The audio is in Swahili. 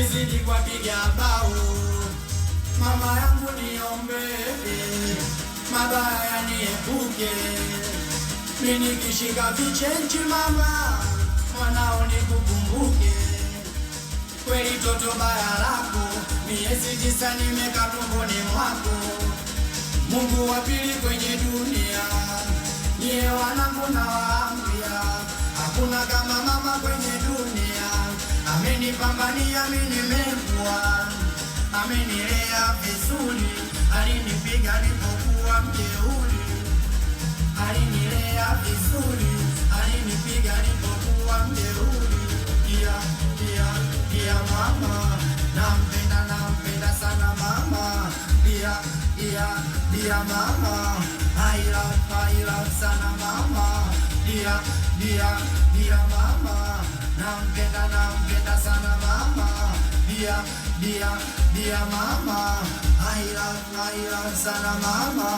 nimezidi kwa piga bao. Mama yangu niombe, mabaya yaniepuke. Mimi nikishika vichenchi mama, mwanao nikukumbuke. Kweli toto baya lako, miezi 9 nimekaa tumboni mwako. Mungu wa pili kwenye dunia, niye wanangu nawaambia, hakuna kama mama kwenye dunia. Amenipambania mimi nimekuwa, amenilea vizuri, alinipiga nilipokuwa mjeuri. Alinilea vizuri, alinipiga nilipokuwa mjeuri. Dia mama, nampenda sana mama. Dia mama, I love sana mama. Dia mama, nampenda sana mama. Dia mama, I love sana mama.